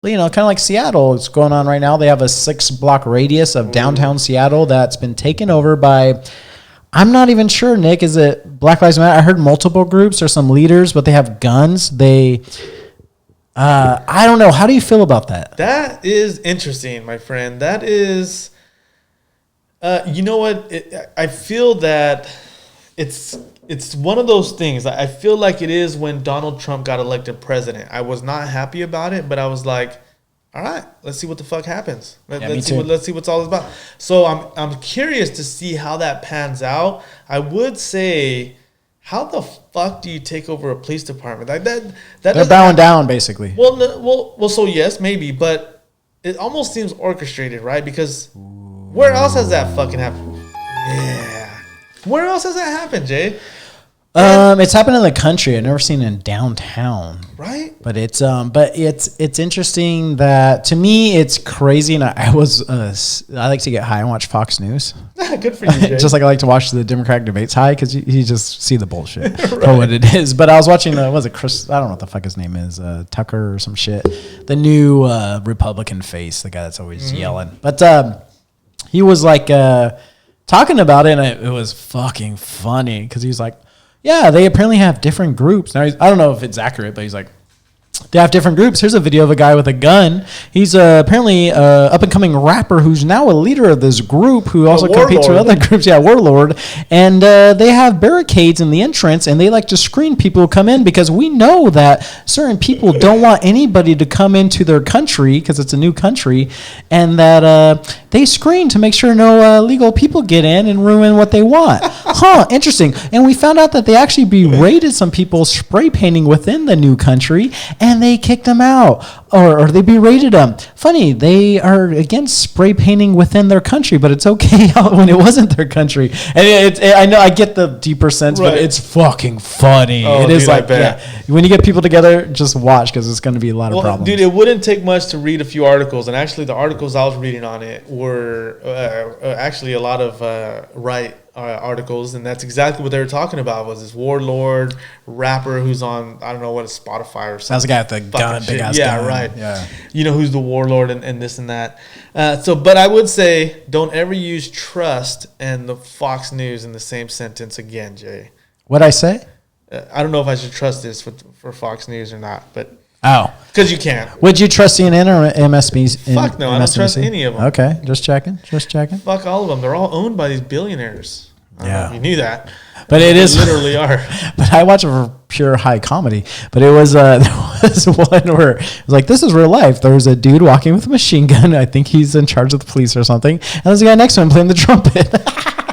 you know, kind of like Seattle. It's going on right now. They have a 6-block radius of downtown Seattle that's been taken over by, I'm not even sure, Nick, is it Black Lives Matter? I heard multiple groups or some leaders, but they have guns. I don't know. How do you feel about that? That is interesting, my friend. That is, you know what? I feel that it's one of those things. I feel like it is when Donald Trump got elected president. I was not happy about it, but I was like, all right, let's see what the fuck happens. Let's see what's all about. So I'm curious to see how that pans out. I would say, how the fuck do you take over a police department like that? They're bowing down, basically. Well. So yes, maybe, but it almost seems orchestrated, right? Because where else has that fucking happened? Yeah, where else has that happened, Jay? It's happened in the country. I've never seen it in downtown. Right. But it's interesting that, to me, it's crazy. And I like to get high and watch Fox News. Good for you, Jay. Just like I like to watch the Democratic debates high, because you just see the bullshit for what it is. But I was watching, was it Chris? I don't know what the fuck his name is. Tucker or some shit. The new Republican face, the guy that's always yelling. But he was like talking about it, and it was fucking funny, because he was like, yeah, they apparently have different groups. Now, I don't know if it's accurate, but he's like, they have different groups. Here's a video of a guy with a gun. He's apparently up-and-coming rapper who's now a leader of this group who also competes with other groups. Yeah, warlord. And they have barricades in the entrance, and they like to screen people who come in, because we know that certain people don't want anybody to come into their country, because it's a new country, and that they screen to make sure no illegal people get in and ruin what they want. Interesting. And we found out that they actually berated some people spray painting within the new country, and they kicked them out, or they berated them. Funny, they are against spray painting within their country, but it's okay when it wasn't their country. And I know I get the deeper sense, right, but it's fucking funny. It is, like, yeah, when you get people together, just watch, because it's going to be a lot of problems. Dude, it wouldn't take much to read a few articles, and actually the articles I was reading on it were actually a lot of right articles, and that's exactly what they were talking about, was this warlord rapper who's on, I don't know what, Spotify or something. That's the guy with the gun, big ass gun. Yeah, right. Yeah. You know, who's the warlord and this and that. But I would say, don't ever use trust and the Fox News in the same sentence again, Jay. What'd I say? I don't know if I should trust this for Fox News or not, but... Oh. Because you can't. Would you trust CNN or MSNBC? Fuck no, I don't trust any of them. Okay, just checking. Fuck all of them. They're all owned by these billionaires. I don't know if you knew that. But it is literally are. But I watch it for pure high comedy. But it was there was one where it was like, this is real life. There's a dude walking with a machine gun. I think he's in charge of the police or something. And there's a guy next to him playing the trumpet.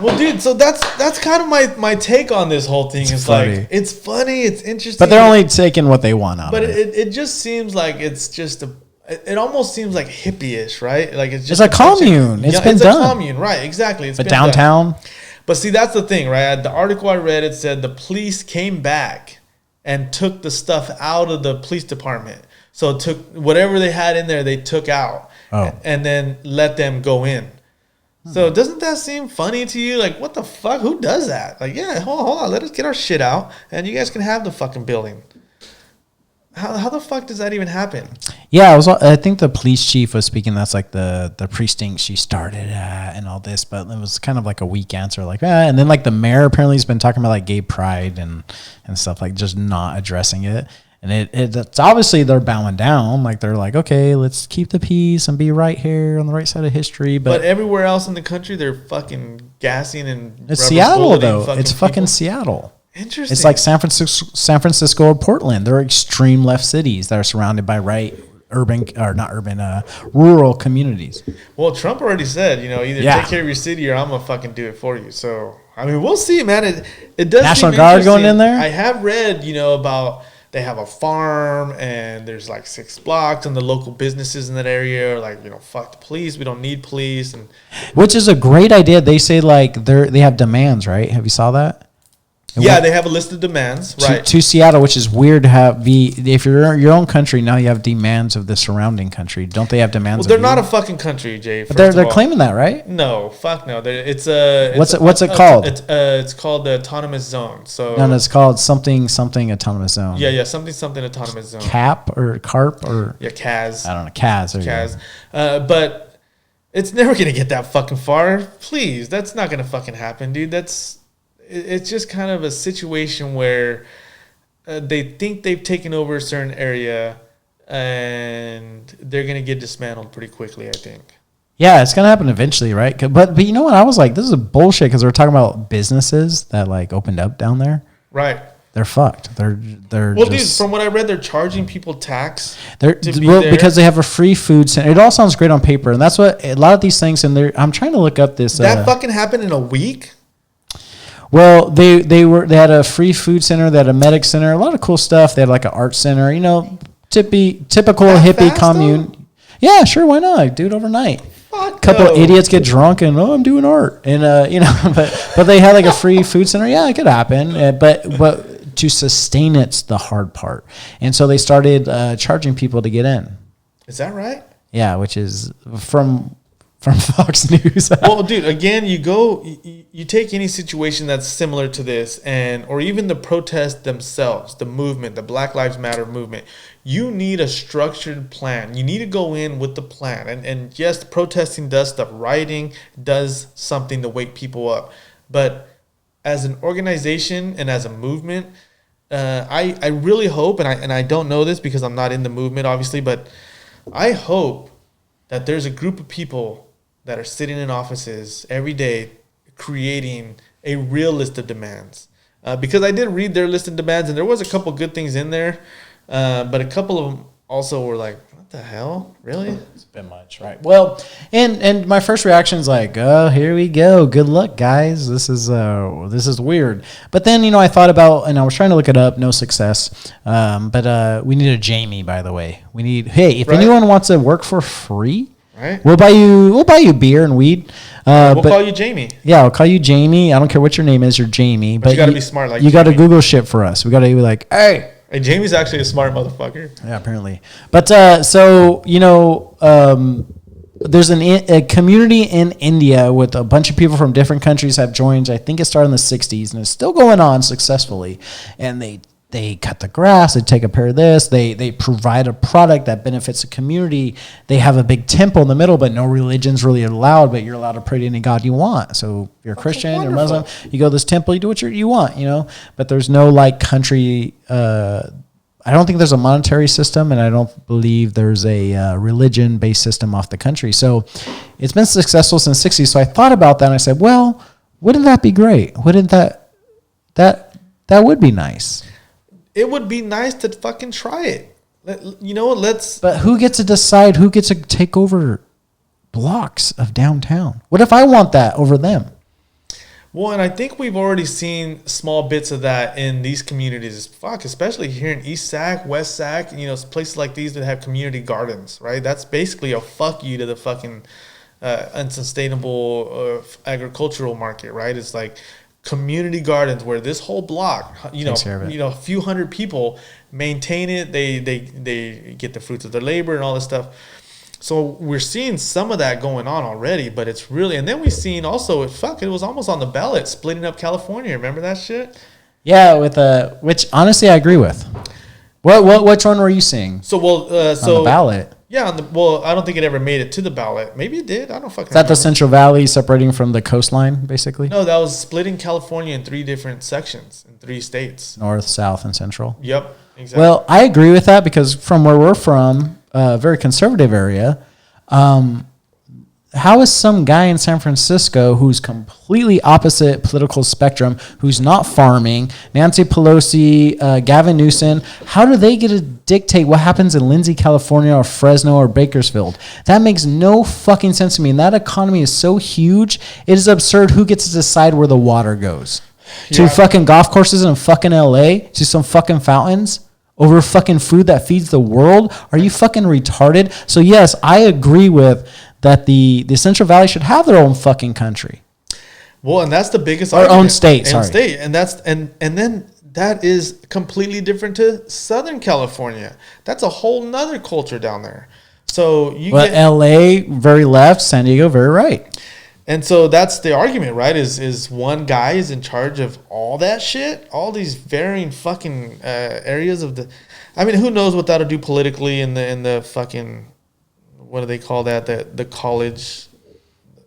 Well, dude, so that's kind of my take on this whole thing. It's like, it's funny, it's interesting. But they're only taking what they want out of it. But it just seems like it's just it almost seems like hippie-ish, right? Like it's a commune. It's been done. It's a commune, right? Exactly. But downtown. Done. But see, that's the thing, right? The article I read, it said the police came back and took the stuff out of the police department. So took whatever they had in there, they took out, and then let them go in. So doesn't that seem funny to you? Like, what the fuck? Who does that? Like, yeah, hold on. Let us get our shit out, and you guys can have the fucking building. How the fuck does that even happen? Yeah, I think the police chief was speaking. That's like the precinct she started at and all this, but it was kind of like a weak answer, like, and then like the mayor apparently has been talking about like gay pride and stuff, like just not addressing it. And it's obviously they're bowing down. Like they're like, okay, let's keep the peace and be right here on the right side of history. But everywhere else in the country, they're fucking gassing and it's Seattle though. It's fucking Seattle. Interesting. It's like San Francisco or Portland. They're extreme left cities that are surrounded by rural communities. Well, Trump already said, either take care of your city or I'm gonna fucking do it for you. So I mean, we'll see, man. It does. National Guard going in there. I have read, about. They have a farm and there's like 6 blocks and the local businesses in that area are like, fuck the police. We don't need police. And which is a great idea. They say like they have demands, right? Have you saw that? Yeah, they have a list of demands, right? To Seattle, which is weird to have if you're in your own country, now you have demands of the surrounding country. Don't they have demands? Well, they're not a fucking country, Jay. But they're claiming that, right? No, fuck no. What's it called? It's called the autonomous zone. So no, it's called something autonomous zone. Yeah, something autonomous zone. CARP or CHAZ. I don't know, CHAZ. But it's never gonna get that fucking far. Please, that's not gonna fucking happen, dude. It's just kind of a situation where they think they've taken over a certain area and they're going to get dismantled pretty quickly, I think. Yeah, it's going to happen eventually, right? But you know what? I was like, this is bullshit because we're talking about businesses that like opened up down there. Right. They're fucked. They're well, dude. From what I read, they're charging people tax. Because they have a free food center. It all sounds great on paper, and that's what a lot of these things. And I'm trying to look up this. That fucking happened in a week. Well, they had a free food center, they had a medic center, a lot of cool stuff. They had like an art center, typical hippie commune. Though? Yeah, sure, why not? Do it overnight. A couple of idiots get drunk and I'm doing art, and but they had like a free food center. Yeah, it could happen, but to sustain it's the hard part, and so they started charging people to get in. Is that right? Yeah, which is from Fox News. Well, dude, again, you take any situation that's similar to this, or even the protests themselves, the movement, the Black Lives Matter movement. You need a structured plan. You need to go in with the plan. And yes, protesting does stuff. Rioting does something to wake people up. But as an organization and as a movement, I really hope, and I don't know this because I'm not in the movement, obviously, but I hope that there's a group of people that are sitting in offices every day creating a real list of demands. Because I did read their list of demands, and there was a couple good things in there, but a couple of them also were like, what the hell? Really? It's a bit much, right? Well, and my first reaction is like, oh, here we go. Good luck, guys. This is weird. But then, I thought about, and I was trying to look it up, no success. But we need a Jamie, by the way. If anyone wants to work for free, right. We'll buy you beer and weed. We'll call you Jamie. Yeah, I'll call you Jamie. I don't care what your name is. You're Jamie. But you got to be smart like you got to Google shit for us. We got to be like, hey. Hey, Jamie's actually a smart motherfucker. Yeah, apparently. But there's a community in India with a bunch of people from different countries have joined. I think it started in the 60s and it's still going on successfully. And they cut the grass, they take care of this, they provide a product that benefits the community. They have a big temple in the middle, but no religion's really allowed, but you're allowed to pray to any god you want. So if you're a Christian or Muslim, you go to this temple, you do what you want, but there's no like country, I don't think there's a monetary system, and I don't believe there's a religion-based system off the country. So it's been successful since the 60s. So I thought about that, and I said, well, wouldn't that be great? Wouldn't that would be nice. It would be nice to fucking try it. Let's... But who gets to decide who gets to take over blocks of downtown? What if I want that over them? Well, and I think we've already seen small bits of that in these communities. Especially here in East Sac, West Sac, places like these that have community gardens, right? That's basically a fuck you to the fucking unsustainable agricultural market, right? It's like community gardens where this whole block, a few hundred people maintain it. They get the fruits of their labor and all this stuff. So we're seeing some of that going on already, but it's really, and then we've seen also, it was almost on the ballot, splitting up California. Remember that shit? Yeah, which honestly I agree with. Which one were you seeing? On the ballot. Yeah, I don't think it ever made it to the ballot. Maybe it did. I don't fucking. Is that the Central Valley separating from the coastline, basically? No, that was splitting California in 3 different sections in 3 states: North, South, and Central. Yep, exactly. Well, I agree with that because from where we're from, a very conservative area. How is some guy in San Francisco who's completely opposite political spectrum, who's not farming, Nancy Pelosi, Gavin Newsom, how do they get to dictate what happens in Lindsay, California, or Fresno, or Bakersfield? That makes no fucking sense to me. And that economy is so huge, it is absurd who gets to decide where the water goes. Yeah. To fucking golf courses in fucking LA, to some fucking fountains, over fucking food that feeds the world? Are you fucking retarded? So yes, I agree with that the Central Valley should have their own fucking country. Well, and that's the biggest Our argument. own state, Own sorry. state. And then that is completely different to Southern California. That's a whole nother culture down there. So you Well, get L.A. very left, San Diego very right. And so that's the argument, right? Is one guy is in charge of all that shit, all these varying fucking areas of the. I mean, who knows what that'll do politically in the fucking, what do they call that? The college,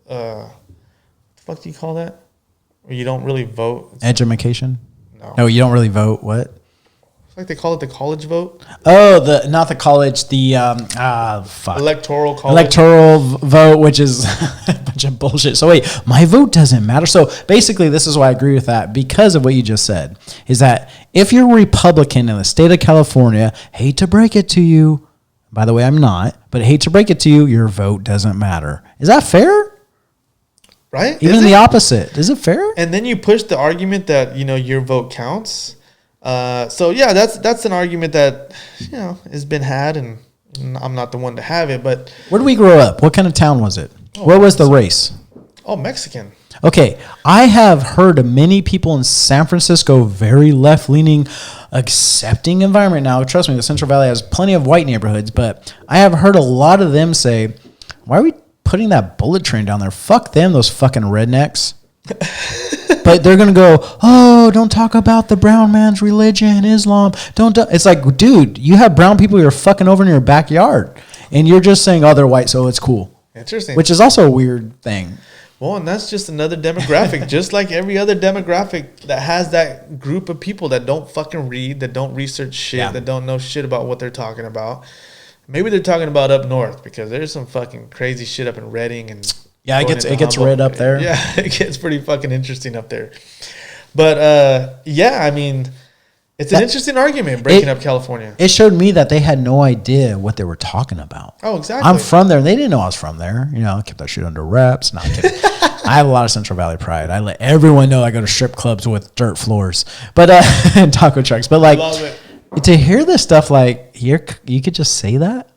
what the fuck do you call that? Where you don't really vote. Edumacation? No. No, you don't really vote. What? It's like they call it the college vote. Oh, not the college, the fuck. Electoral college. Electoral vote, which is a bunch of bullshit. So wait, my vote doesn't matter. So basically, this is why I agree with that, because of what you just said, is that if you're a Republican in the state of California, hate to break it to you, by the way, I'm not, but hate to break it to you, your vote doesn't matter. Is that fair? Right? Even the opposite. Is it fair? And then you push the argument that, your vote counts. So yeah, that's an argument that, has been had, and I'm not the one to have it, but Where did we grow up? What kind of town was it? Where was the race? Oh, Mexican. Okay, I have heard of many people in San Francisco, very left-leaning, accepting environment. Now, trust me, the Central Valley has plenty of white neighborhoods, but I have heard a lot of them say, why are we putting that bullet train down there? Fuck them, those fucking rednecks. But they're going to go, oh, don't talk about the brown man's religion, Islam. Don't. It's like, dude, you have brown people you're fucking over in your backyard, and you're just saying, oh, they're white, so it's cool. Interesting. Which is also a weird thing. Well, and that's just another demographic, just like every other demographic that has that group of people that don't fucking read, that don't research shit, that don't know shit about what they're talking about. Maybe they're talking about up north, because there's some fucking crazy shit up in Redding and yeah, it gets red up there. Yeah, it gets pretty fucking interesting up there. But yeah, I mean, it's an interesting argument breaking up California. It showed me that they had no idea what they were talking about. Oh, exactly. I'm from there, and they didn't know I was from there. I kept that shit under wraps. No, I'm kidding. I have a lot of Central Valley pride. I let everyone know I go to strip clubs with dirt floors, but and taco trucks. But like, to hear this stuff, like you could just say that.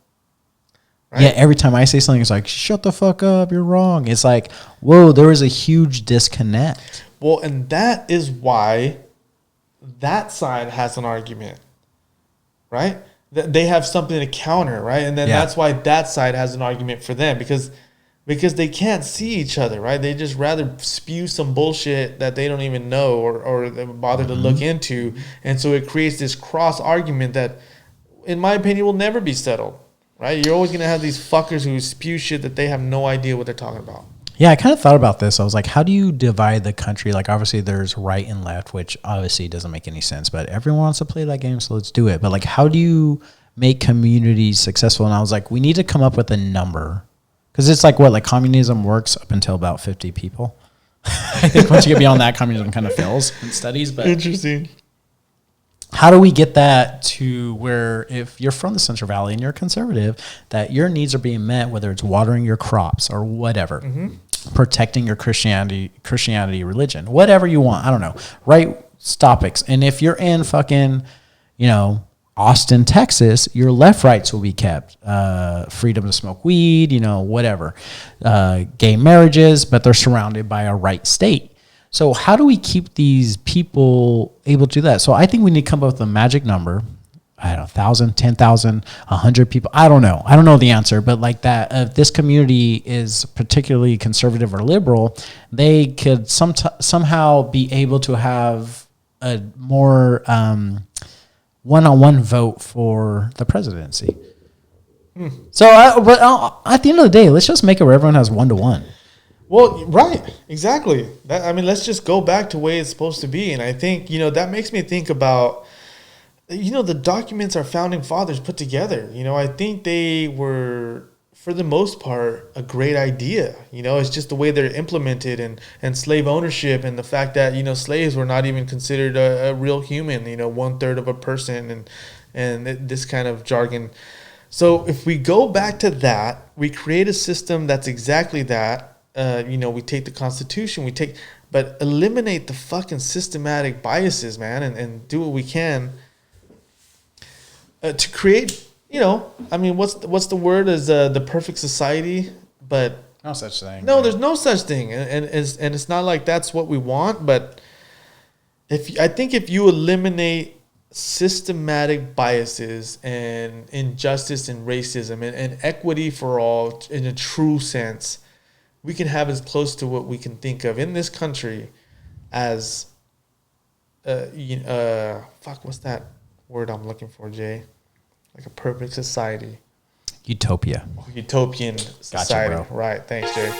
Right? Yeah, every time I say something, it's like, shut the fuck up, you're wrong. It's like, whoa, there is a huge disconnect. Well, and that is why that side has an argument, right? They have something to counter, right? And then that's why that side has an argument for them, because they can't see each other, right? They just rather spew some bullshit that they don't even know or bother to look into. And so it creates this cross argument that, in my opinion, will never be settled, right? You're always going to have these fuckers who spew shit that they have no idea what they're talking about. Yeah, I kind of thought about this. I was like, how do you divide the country? Like, obviously, there's right and left, which obviously doesn't make any sense, but everyone wants to play that game, so let's do it. But, like, how do you make communities successful? And I was like, we need to come up with a number. Because it's like, what, like communism works up until about 50 people. I think once you get beyond that, communism kind of fails in studies. But interesting. How do we get that to where, if you're from the Central Valley and you're conservative, that your needs are being met, whether it's watering your crops or whatever, protecting your Christianity religion, whatever you want. I don't know. Right topics. And if you're in fucking, Austin, Texas, your left rights will be kept. Freedom to smoke weed, whatever. Gay marriages, but they're surrounded by a right state. So how do we keep these people able to do that? So I think we need to come up with a magic number. I don't know, 1,000, 10,000, 100 people. I don't know. I don't know the answer, but like that, if this community is particularly conservative or liberal, they could somehow be able to have a more one-on-one vote for the presidency. So, at the end of the day, let's just make it where everyone has 1-to-1. Well, right, exactly. Let's just go back to the way it's supposed to be. And I think, that makes me think about, the documents our founding fathers put together. I think they were, for the most part, a great idea. It's just the way they're implemented, and slave ownership, and the fact that, slaves were not even considered a real human, 1/3 of a person, and this kind of jargon. So if we go back to that, we create a system that's exactly that. We take the Constitution, but eliminate the fucking systematic biases, man, and do what we can to create, what's the word is the perfect society, but No such thing. No, there's no such thing, and it's not like that's what we want. But I think if you eliminate systematic biases and injustice and racism and equity for all in a true sense, we can have as close to what we can think of in this country as what's that word I'm looking for, Jay? Like a perfect society. Utopia. Utopian society. Gotcha, bro. Right. Thanks, Jay.